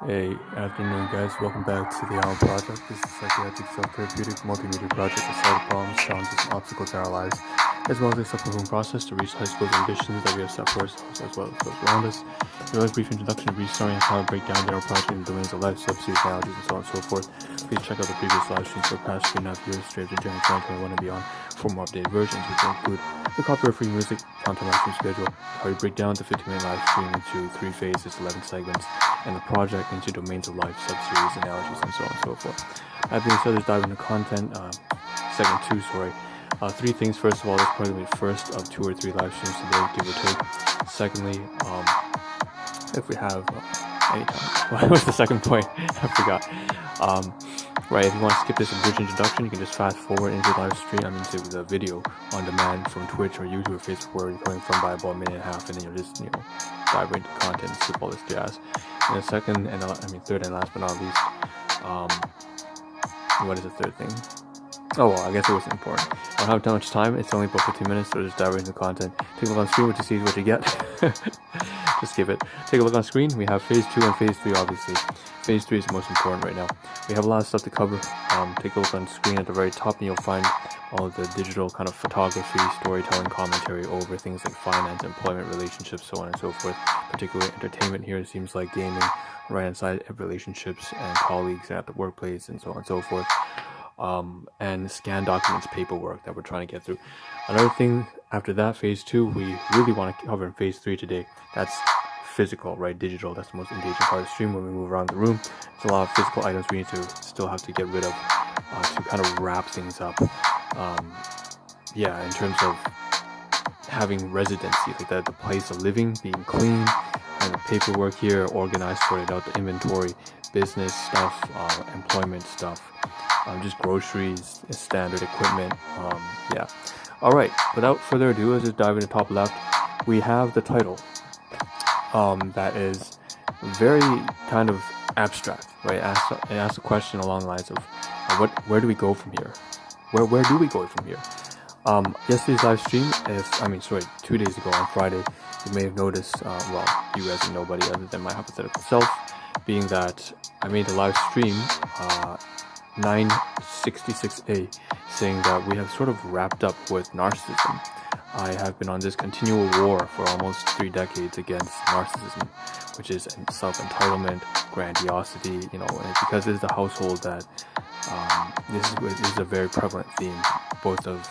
Hey, afternoon guys, welcome back to the Ahn Rho Project. This is psychiatric self-therapeutic multimedia project to solve problems, challenges, and obstacles in our lives, as well as a self-improvement process to reach high school's ambitions that we have set for ourselves, as well as those around us. A very brief introduction and brief summary of how to break down the Ahn Rho Project in the domains of life, substitute analogies, and so on and so forth. Please check out the previous live streams for the past 3.5 years, straight to January 2021 and beyond, for more updated versions, which include the copyright-free music, content live stream schedule, how we break down the 50-minute live stream into 3 phases, 11 segments, and the project into domains of life, subseries, analogies, and so on and so forth. That being said, let's dive into content. Segment 2, sorry. 3 things. First of all, this probably be the first of 2 or 3 live streams today, give or take. Secondly, if we have any time. What was the second point? I forgot. Right, if you want to skip this bridge introduction, you can just fast forward into the live stream, into the video on demand from Twitch or YouTube or Facebook, where you're coming from, by about a minute and a half, and then you'll just, dive into content and skip all this jazz. And the second, and third and last but not least, what is the third thing? Oh, well, I guess it wasn't important. I don't have that much time. It's only about 15 minutes, so just dive into the content. Take a look on screen, what you see is what you get. Just skip it. Take a look on screen. We have phase 2 and phase 3, obviously. Phase 3 is the most important right now. We have a lot of stuff to cover. Take a look on screen at the very top, and you'll find all of the digital kind of photography, storytelling, commentary over things like finance, employment, relationships, so on and so forth. Particularly entertainment here, it seems like gaming. Right inside relationships and colleagues at the workplace, and so on and so forth. And scan documents, paperwork that we're trying to get through. Another thing after that, phase 2, we really want to cover in phase 3 today. That's physical, right? Digital. That's the most engaging part of the stream. When we move around the room, there's a lot of physical items we need to still have to get rid of to kind of wrap things up. In terms of having residency, like the place of living being clean, and the paperwork here organized, sorted out, the inventory, business stuff, employment stuff, just groceries, standard equipment. Alright, without further ado, let's just dive into top left. We have the title that is very kind of abstract, right? It asks a question along the lines of where do we go from here? Where do we go from here? Yesterday's live stream, 2 days ago on Friday, you may have noticed, you guys and nobody other than my hypothetical self, being that I made a live stream 966A saying that we have sort of wrapped up with narcissism. I have been on this continual war for almost 3 decades against narcissism, which is self-entitlement, grandiosity, and because this is the household that this is a very prevalent theme. Both of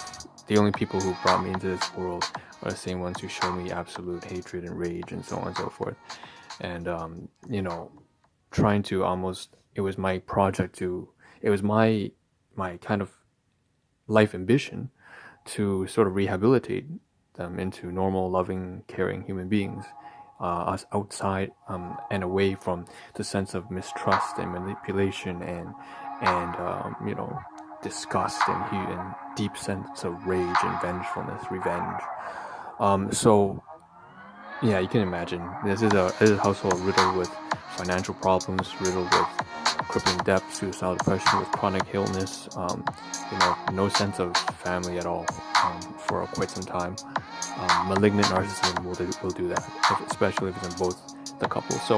the only people who brought me into this world are the same ones who show me absolute hatred and rage and so on and so forth. And trying to it was my project it was my kind of life ambition to sort of rehabilitate them into normal, loving, caring human beings, us outside and away from the sense of mistrust and manipulation and disgust and deep sense of rage and vengefulness, revenge. You can imagine this is a household riddled with financial problems, riddled with crippling debt, suicidal depression, with chronic illness, no sense of family at all for quite some time. Malignant narcissism will do that, especially if it's in both the couples. So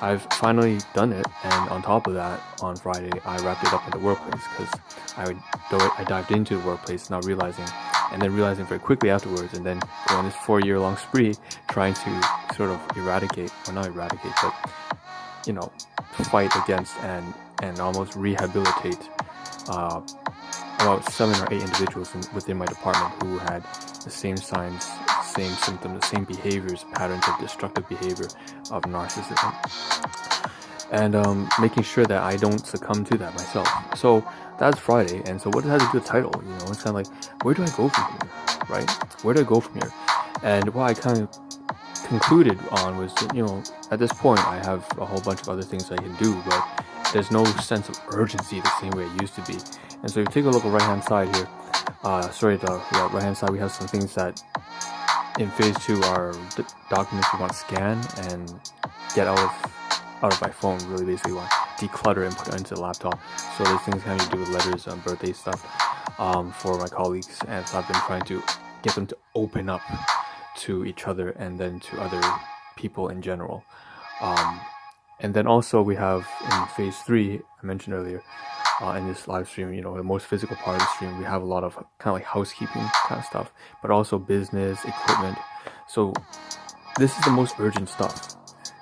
I've finally done it, and on top of that, on Friday, I wrapped it up in the workplace because I dived into the workplace, not realizing, and then realizing very quickly afterwards, and then going this 4-year-long spree trying to sort of fight against and almost rehabilitate about 7 or 8 individuals within my department who had the same signs, same symptoms, the same behaviors, patterns of destructive behavior of narcissism, and making sure that I don't succumb to that myself. So that's Friday, and so what does that have to do with the title? It's kind of like, where do I go from here, right? Where do I go from here? And what I kind of concluded on was that, at this point I have a whole bunch of other things I can do, but there's no sense of urgency the same way it used to be. And so if you take a look at the right hand side here, right hand side, we have some things that in phase 2 are documents we want to scan and get out of my phone. Really basically want to declutter and put it into the laptop. So there's things having to do with letters and birthday stuff for my colleagues, and so I've been trying to get them to open up to each other and then to other people in general. And then also we have in phase 3, I mentioned earlier, in this live stream, the most physical part of the stream, we have a lot of kind of like housekeeping kind of stuff, but also business, equipment. So this is the most urgent stuff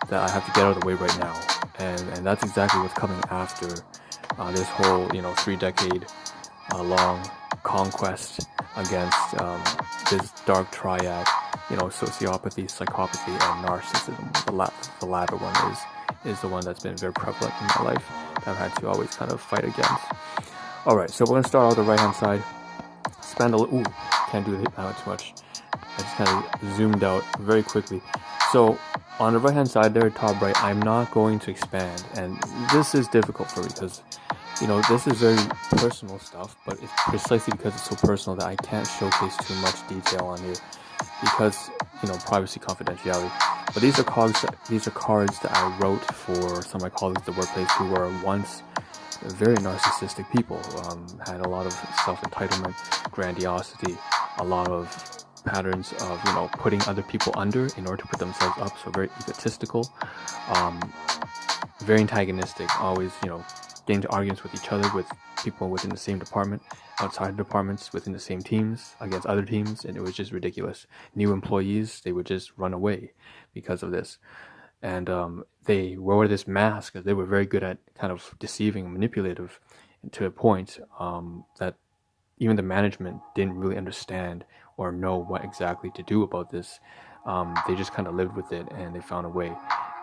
that I have to get out of the way right now. And that's exactly what's coming after this whole, 3-decade long conquest against this dark triad, sociopathy, psychopathy, and narcissism. The latter one is the one that's been very prevalent in my life that I've had to always kind of fight against. All right, so we're gonna start out the right hand side. Expand a little. Ooh, can't do that too much. I just kind of zoomed out very quickly. So on the right hand side there, top right, I'm not going to expand, and this is difficult for me because this is very personal stuff, but it's precisely because it's so personal that I can't showcase too much detail on here because privacy, confidentiality. But these are cards that I wrote for some of my colleagues at the workplace who were once very narcissistic people, had a lot of self-entitlement, grandiosity, a lot of patterns of putting other people under in order to put themselves up, so very egotistical, very antagonistic, always get into arguments with each other, with people within the same department, outside departments, within the same teams, against other teams, and it was just ridiculous. New employees, they would just run away because of this. And they wore this mask because they were very good at kind of deceiving and manipulative to a point that even the management didn't really understand or know what exactly to do about this. They just kind of lived with it and they found a way.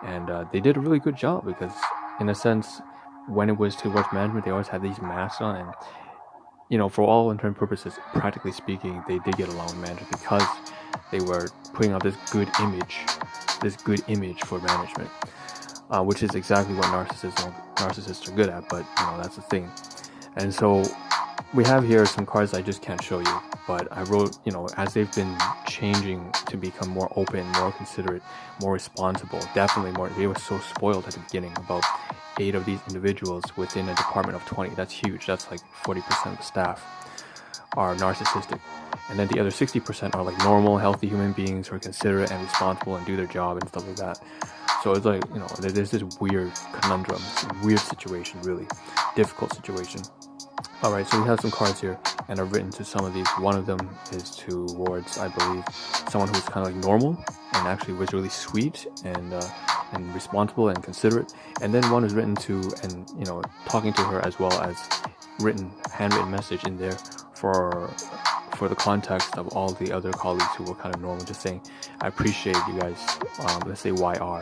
And they did a really good job because, in a sense, when it was towards management, they always had these masks on. And, for all intents and purposes, practically speaking, they did get along with management because they were putting out this good image for management, which is exactly what narcissists are good at, but that's the thing. And so we have here some cards I just can't show you, but I wrote, as they've been changing to become more open, more considerate, more responsible, definitely more. They were so spoiled at the beginning. About 8 of these individuals within a department of 20, that's huge, that's like 40% of the staff are narcissistic. And then the other 60% are like normal, healthy human beings who are considerate and responsible and do their job and stuff like that. So it's like, there's this weird conundrum, weird situation, really difficult situation. All right, so we have some cards here, and I've written to some of these. One of them is towards, I believe, someone who's kind of like normal and actually was really sweet and responsible and considerate. And then one is written to, and talking to her, as well as handwritten message in there for the context of all the other colleagues who were kind of normal, just saying, I appreciate you guys, let's say YR.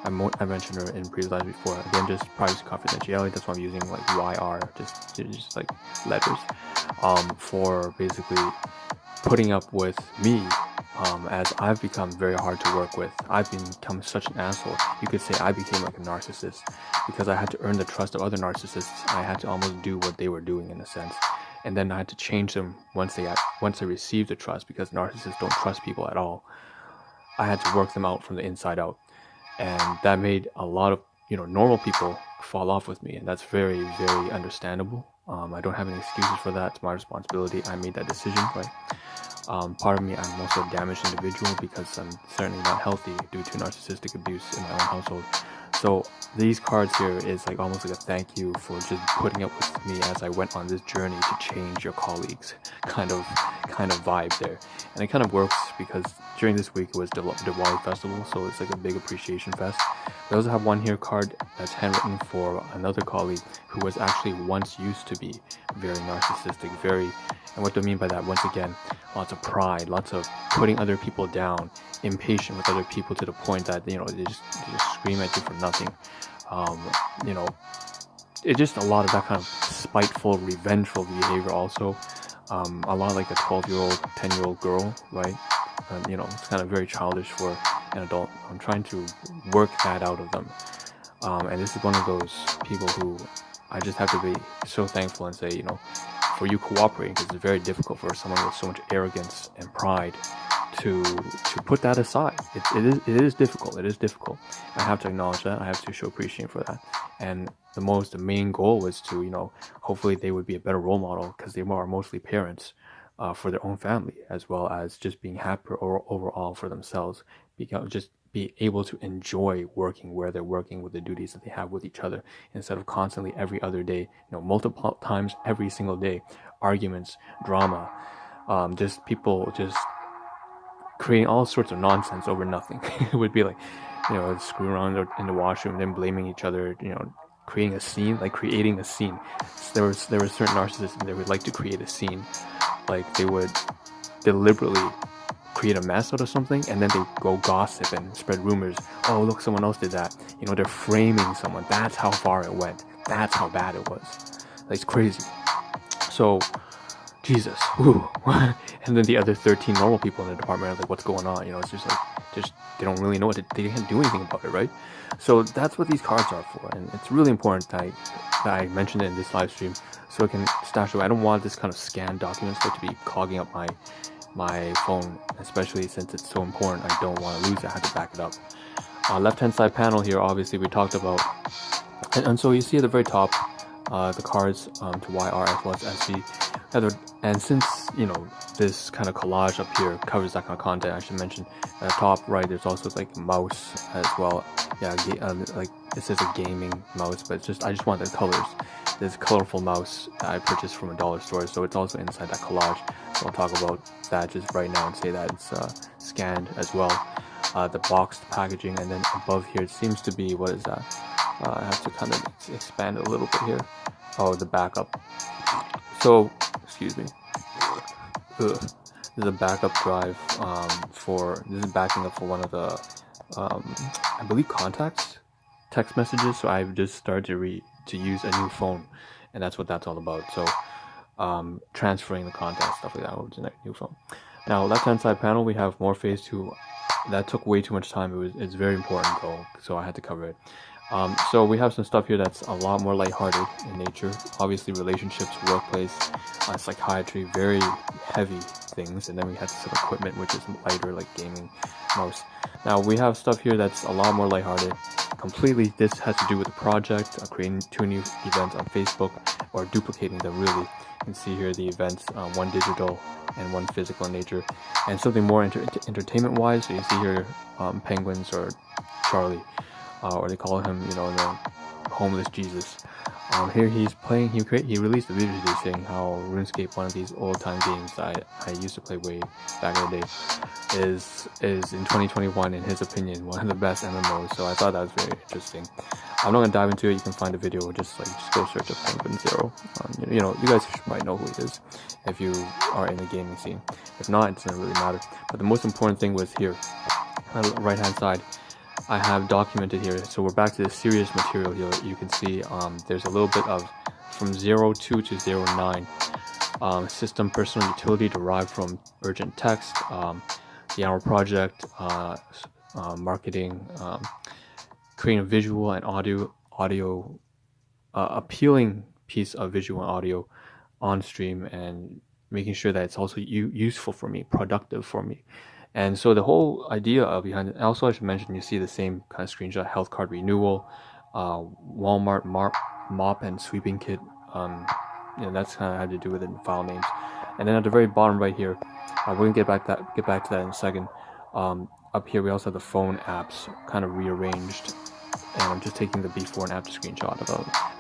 I mentioned her in previous lives before. Again, just privacy, confidentiality. That's why I'm using like YR, just like letters, for basically putting up with me, as I've become very hard to work with. I've become such an asshole. You could say I became like a narcissist because I had to earn the trust of other narcissists. I had to almost do what they were doing in a sense, and then I had to change them once they received the trust, because narcissists don't trust people at all. I had to work them out from the inside out. And that made a lot of normal people fall off with me, and that's very, very understandable. I don't have any excuses for that. It's my responsibility. I made that decision, right? Part of me, I'm also a damaged individual because I'm certainly not healthy due to narcissistic abuse in my own household. So these cards here is like almost like a thank you for just putting up with me as I went on this journey to change your colleagues kind of vibe there. And it kind of works because during this week it was Diwali festival, so it's like a big appreciation fest. We also have one here card that's handwritten for another colleague who was actually once used to be very narcissistic, and what do I mean by that? Once again, lots of pride, lots of putting other people down, impatient with other people to the point that they just scream at you for nothing. It's just a lot of that kind of spiteful, revengeful behavior. Also, a lot like a 12-year-old, 10-year-old girl, right? It's kind of very childish for an adult. I'm trying to work that out of them, and this is one of those people who I just have to be so thankful and say, for you cooperating, because it's very difficult for someone with so much arrogance and pride to put that aside. It is difficult. It is difficult. I have to acknowledge that. I have to show appreciation for that. And the main goal was to, hopefully they would be a better role model, because they are mostly parents for their own family, as well as just being happier overall for themselves, because just be able to enjoy working where they're working, with the duties that they have with each other, instead of constantly every other day, multiple times every single day, arguments, drama, just people just creating all sorts of nonsense over nothing. It would be like, screwing around in the washroom, then blaming each other, creating a scene. There were certain narcissists that would like to create a scene, like they would deliberately create a mess out of something, and then they go gossip and spread rumors. Oh, look, someone else did that. They're framing someone. That's how far it went. That's how bad it was. It's crazy. So, Jesus. Ooh. And then the other 13 normal people in the department are like, what's going on? It's just they don't really know they can't do anything about it, right? So that's what these cards are for, and it's really important that I mentioned it in this live stream, so I can stash away. I don't want this kind of scanned document stuff to be clogging up my phone, especially since it's so important. I don't want to lose it. I have to back it up. Left hand side panel here, obviously we talked about, and so you see at the very top the cards to YR as well as SV. And since this kind of collage up here covers that kind of content, I should mention at the top right there's also like a mouse as well. Like it says a gaming mouse, but I just want the colors. This colorful mouse that I purchased from a dollar store, so it's also inside that collage. So I'll talk about that just right now and say that it's scanned as well. The boxed packaging, and then above here it seems to be, what is that? I have to kind of expand it a little bit here. Oh, the backup. So, excuse me. This is a backup drive this is backing up for one of the I believe contacts, text messages. So I've just started to use a new phone, and that's what that's all about. So transferring the contacts, stuff like that, over to the new phone. Now, left hand side panel, we have more phase 2. That took way too much time. It's very important though, so I had to cover it. So we have some stuff here that's a lot more lighthearted in nature. Obviously relationships, workplace, psychiatry, very heavy things. And then we have some equipment which is lighter, like gaming mouse. Now we have stuff here that's a lot more lighthearted. Completely, this has to do with the project, creating 2 new events on Facebook, or duplicating them really. You can see here the events, one digital and one physical in nature, and something more entertainment wise. So you see here Penguins, or Charlie, or they call him, the homeless Jesus. Here he's playing. He released a video today saying how RuneScape, one of these old time games that I used to play way back in the day, is in 2021, in his opinion, one of the best MMOs. So I thought that was very interesting. I'm not gonna dive into it. You can find the video. Just go search up Penguin Zero. You guys should probably know who he is if you are in the gaming scene. If not, it doesn't really matter. But the most important thing was here, right hand side. I have documented here, so we're back to the serious material here. You can see there's a little bit of from 02 to 09 system personal utility derived from urgent text, the Ahn Rho Project, marketing, creating a visual and audio appealing piece of visual and audio on stream, and making sure that it's also useful for me, productive for me. And so the whole idea behind it, also I should mention, you see the same kind of screenshot, health card renewal, Walmart mop and sweeping kit, that's kind of had to do with it in file names. And then at the very bottom right here, we're gonna get back to that in a second. Up here we also have the phone apps kind of rearranged, and I'm just taking the before and after screenshot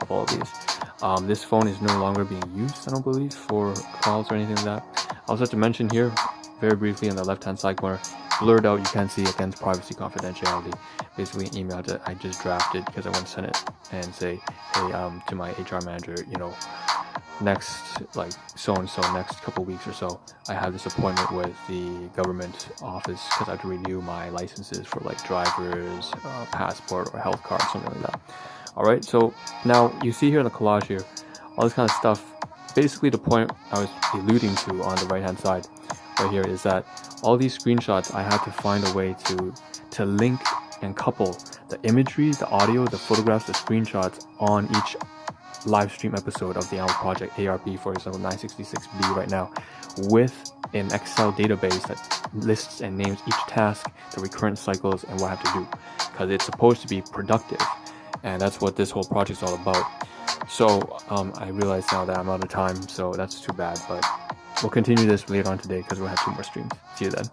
of all of these. This phone is no longer being used, I don't believe, for calls or anything like that. I also have to mention here, very briefly, on the left hand side corner, blurred out, you can see against privacy confidentiality, basically an email that I just drafted because I want to send it and say, hey, to my HR manager, next, so and so, next couple weeks or so, I have this appointment with the government office because I have to renew my licenses for drivers, passport, or health card, something like that. All right, so now you see here in the collage here, all this kind of stuff. Basically, the point I was alluding to on the right hand side right here is that all these screenshots, I had to find a way to link and couple the imagery, the audio, the photographs, the screenshots on each live stream episode of the Ahn Rho Project, ARP, for example, 966B right now, with an Excel database that lists and names each task, the recurrent cycles, and what I have to do, because it's supposed to be productive, and that's what this whole project is all about. So I realize now that I'm out of time, so that's too bad, but we'll continue this later on today because we'll have 2 more streams. See you then.